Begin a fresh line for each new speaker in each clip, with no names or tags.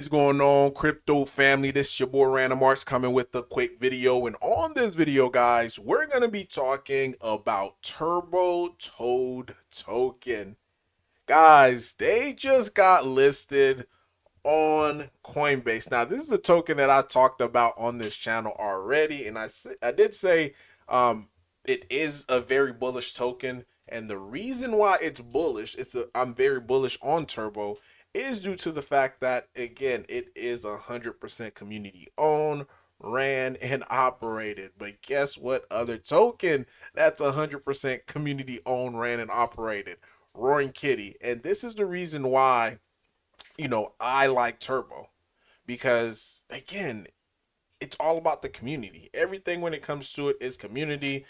What's going on, crypto family? This is your boy Random Arts coming with a quick video. And on this video, guys, we're going to be talking about Turbo Toad token. Guys, they just got listed on Coinbase. Now, this is a token that I talked about on this channel already. And I did say it is a very bullish token. And the reason why it's bullish, I'm very bullish on Turbo, is due to the fact that, again, it is 100% community owned, ran, and operated. But guess what other token that's 100% community owned, ran, and operated? Roaring Kitty. And this is the reason why, I like Turbo. Because, again, it's all about the community. Everything when it comes to it is community.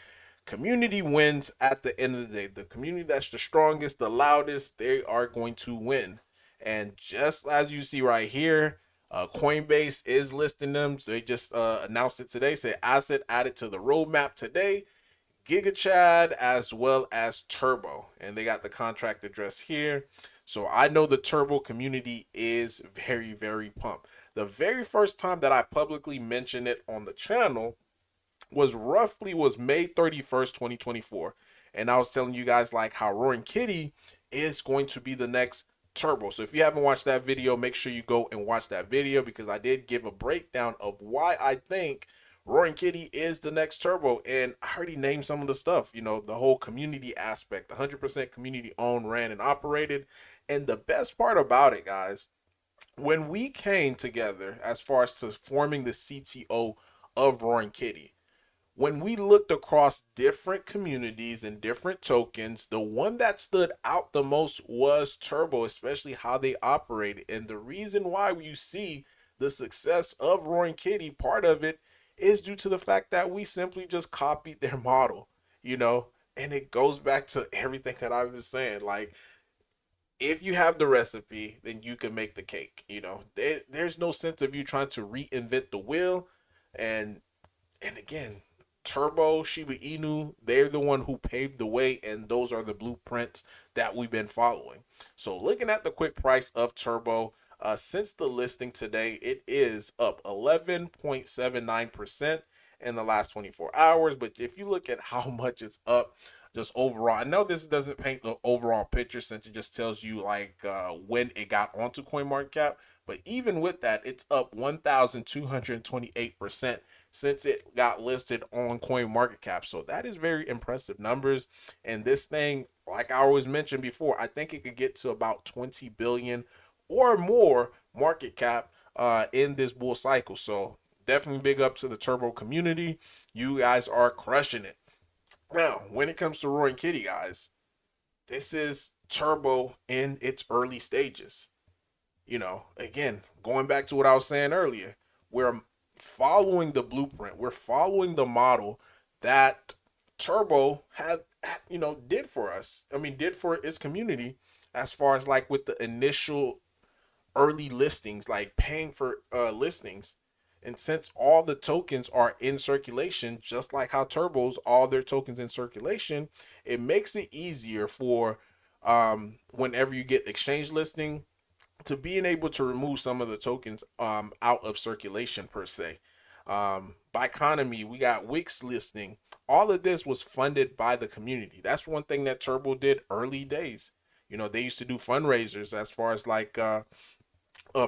Community wins at the end of the day. The community that's the strongest, the loudest, they are going to win. And just as you see right here, Coinbase is listing them. So they just announced it today. Say asset added to the roadmap today. Giga Chad as well as Turbo. And they got the contract address here. So I know the Turbo community is very, very pumped. The very first time that I publicly mentioned it on the channel was May 31st, 2024. And I was telling you guys like how Roaring Kitty is going to be the next Turbo. So if you haven't watched that video, make sure you go and watch that video because I did give a breakdown of why I think Roaring Kitty is the next Turbo. And I already named some of the stuff, the whole community aspect, 100% community owned, ran, and operated. And the best part about it, guys, when we came together as far as to forming the CTO of Roaring Kitty, when we looked across different communities and different tokens, the one that stood out the most was Turbo, especially how they operated. And the reason why you see the success of Roaring Kitty, part of it is due to the fact that we simply just copied their model, and it goes back to everything that I've been saying. Like, if you have the recipe, then you can make the cake. There's no sense of you trying to reinvent the wheel. And again, Turbo, Shiba Inu, they're the one who paved the way, and those are the blueprints that we've been following. So looking at the quick price of Turbo, since the listing today, it is up 11.79% in the last 24 hours. But if you look at how much it's up just overall, I know this doesn't paint the overall picture since it just tells you like when it got onto CoinMarketCap. But even with that, it's up 1,228% since it got listed on CoinMarketCap. So that is very impressive numbers. And this thing, like I always mentioned before, I think it could get to about 20 billion or more market cap in this bull cycle. So definitely big up to the Turbo community. You guys are crushing it. Now, when it comes to Roaring Kitty, guys, this is Turbo in its early stages. Again, going back to what I was saying earlier, we're following the blueprint. We're following the model that Turbo did for us. I mean, did for its community as far as like with the initial early listings, like paying for listings. And since all the tokens are in circulation, just like how Turbo's all their tokens in circulation, it makes it easier for whenever you get exchange listing to being able to remove some of the tokens out of circulation per se. By economy, we got Wix listing. All of this was funded by the community. That's one thing that Turbo did early days. They used to do fundraisers as far as like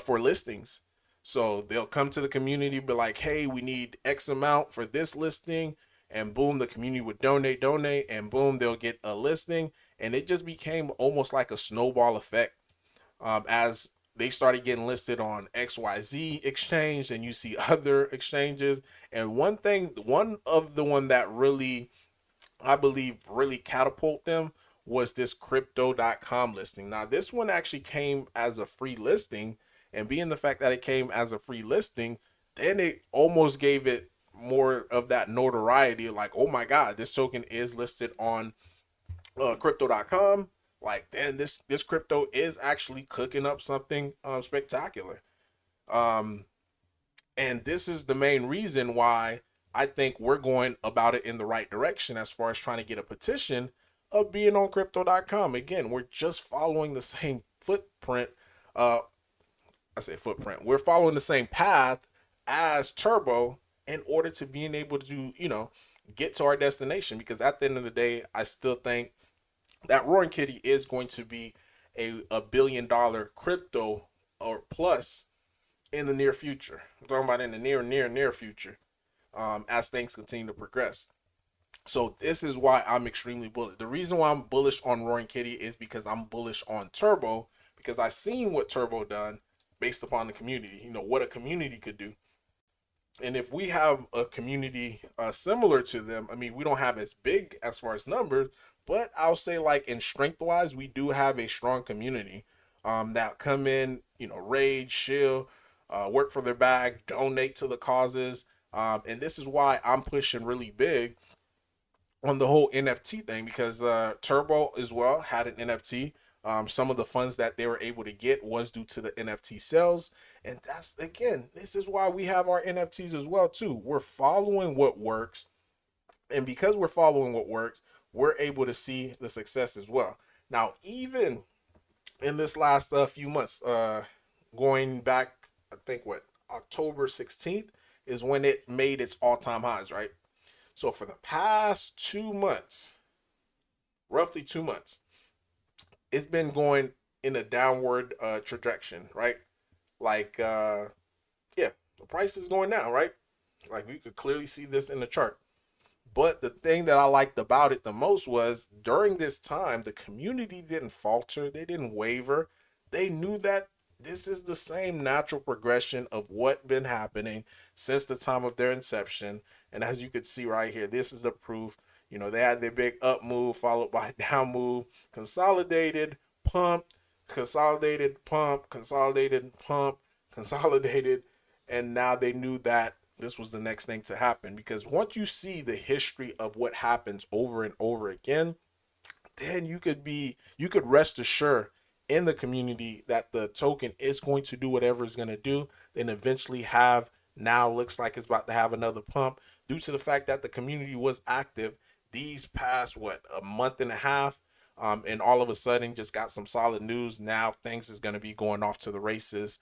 for listings. So they'll come to the community, be like, hey, we need X amount for this listing. And boom, the community would donate, and boom, they'll get a listing. And it just became almost like a snowball effect as they started getting listed on XYZ exchange, and you see other exchanges. And one that really, I believe, really catapult them was this crypto.com listing. Now, this one actually came as a free listing, and being the fact that it came as a free listing, then it almost gave it more of that notoriety, like, oh my God, this token is listed on crypto.com. Like, then this crypto is actually cooking up something spectacular. Um, and this is the main reason why I think we're going about it in the right direction as far as trying to get a petition of being on crypto.com. Again, we're just following the same footprint uh, I say footprint. We're following the same path as Turbo in order to being able to, get to our destination. Because at the end of the day, I still think that Roaring Kitty is going to be a $1 billion crypto or plus in the near future. I'm talking about in the near future, as things continue to progress. So this is why I'm extremely bullish. The reason why I'm bullish on Roaring Kitty is because I'm bullish on Turbo, because I seen what Turbo done based upon the community. What a community could do. And if we have a community similar to them, I mean, we don't have as big as far as numbers, but I'll say like in strength wise, we do have a strong community that come in, raid, shill, work for their bag, donate to the causes. And this is why I'm pushing really big on the whole NFT thing, because Turbo as well had an NFT. Some of the funds that they were able to get was due to the NFT sales. And that's, again, this is why we have our NFTs as well too. We're following what works. And because we're following what works, we're able to see the success as well. Now, even in this last few months, going back, I think what, October 16th is when it made its all-time highs, right? So for the past 2 months, roughly 2 months, it's been going in a downward trajectory, right? Like, yeah, the price is going down, right? Like we could clearly see this in the chart. But the thing that I liked about it the most was during this time, the community didn't falter, they didn't waver. They knew that this is the same natural progression of what been happening since the time of their inception. And as you could see right here, this is the proof. They had their big up move followed by a down move, consolidated, pump, consolidated, pump, consolidated, pump, consolidated. And now they knew that this was the next thing to happen, because once you see the history of what happens over and over again, then you could rest assured in the community that the token is going to do whatever it's going to do. Then eventually have, now looks like it's about to have another pump due to the fact that the community was active these past a month and a half. And all of a sudden just got some solid news. Now things is going to be going off to the races.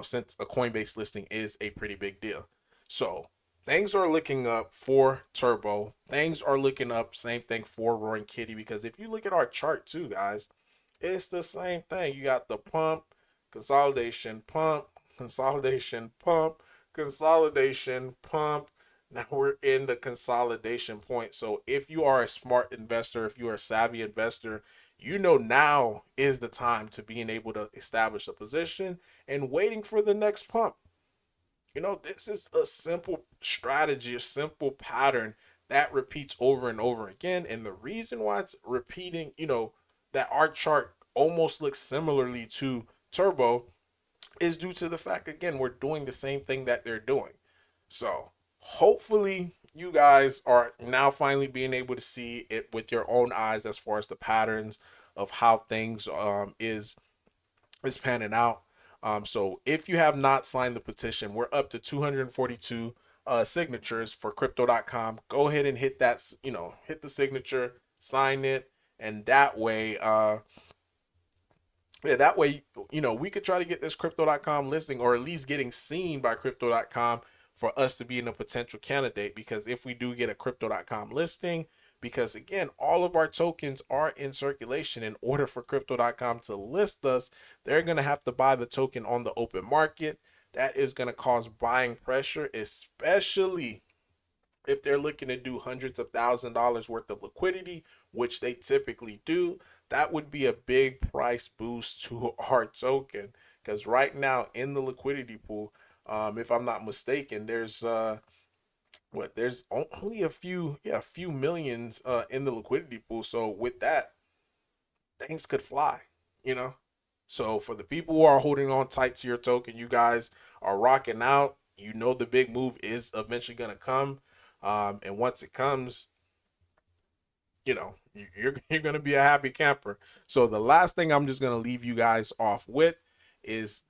Since a Coinbase listing is a pretty big deal. So things are looking up for Turbo. Things are looking up, same thing for Roaring Kitty, because if you look at our chart too, guys, it's the same thing. You got the pump, consolidation, pump, consolidation, pump, consolidation, pump. Now we're in the consolidation point. So if you are a smart investor, if you are a savvy investor, now is the time to being able to establish a position and waiting for the next pump. This is a simple strategy, a simple pattern that repeats over and over again. And the reason why it's repeating, that our chart almost looks similarly to Turbo is due to the fact, again, we're doing the same thing that they're doing. So hopefully you guys are now finally being able to see it with your own eyes as far as the patterns of how things is panning out. So if you have not signed the petition, we're up to 242 signatures for crypto.com. Go ahead and hit that, hit the signature, sign it, and that way we could try to get this crypto.com listing, or at least getting seen by crypto.com, for us to be in a potential candidate. Because if we do get a crypto.com listing, because again, all of our tokens are in circulation, in order for crypto.com to list us, they're going to have to buy the token on the open market. That is going to cause buying pressure, especially if they're looking to do hundreds of $1,000s worth of liquidity, which they typically do. That would be a big price boost to our token, because right now in the liquidity pool, if I'm not mistaken, there's there's only a few millions in the liquidity pool. So with that, things could fly, you know. So for the people who are holding on tight to your token, you guys are rocking out. The big move is eventually gonna come, and once it comes, you're gonna be a happy camper. So the last thing I'm just gonna leave you guys off with is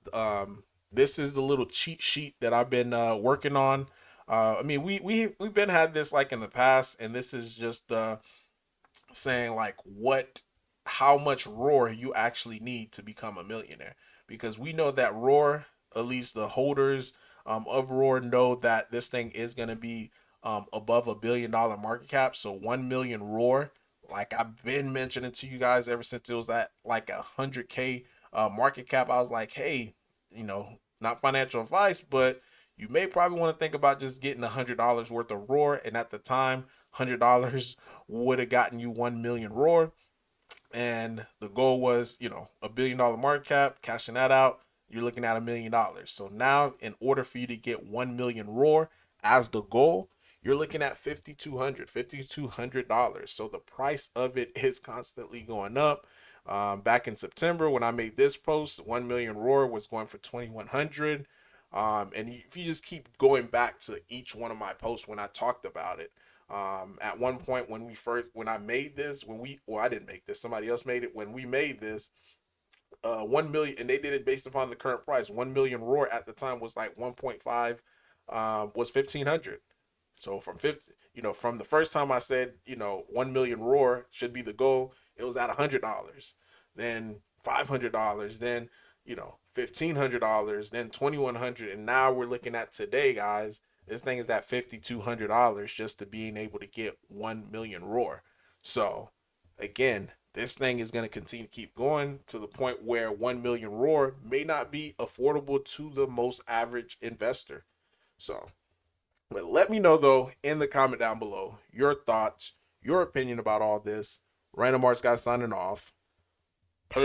this is the little cheat sheet that I've been working on. I mean, we've been had this like in the past, and this is just saying like how much roar you actually need to become a millionaire. because we know that Roar, at least the holders of Roar, know that this thing is going to be above $1 billion market cap. So 1 million Roar, like I've been mentioning to you guys ever since it was at like 100K market cap. I was like, hey, not financial advice, but you may probably want to think about just getting $100 worth of Roar. And at the time, $100 would have gotten you 1 million Roar. And the goal was, $1 billion market cap, cashing that out, you're looking at $1 million. So now, in order for you to get 1 million Roar as the goal, you're looking at $5,200. So the price of it is constantly going up. Back in September, when I made this post, 1 million Roar was going for 2,100. And if you just keep going back to each one of my posts when I talked about it, at one point when I made this, I didn't make this, somebody else made it. When we made this, 1 million, and they did it based upon the current price. 1 million Roar at the time was like 1.5, was 1,500. So from the first time I said, 1 million Roar should be the goal, it was at $100, then $500, then, $1,500, then $2,100. And now we're looking at today, guys. This thing is at $5,200 just to being able to get 1 million Roar. So again, this thing is going to continue to keep going to the point where 1 million Roar may not be affordable to the most average investor. So, but let me know though in the comment down below your thoughts, your opinion about all this. Random Arts guy signing off. Peace.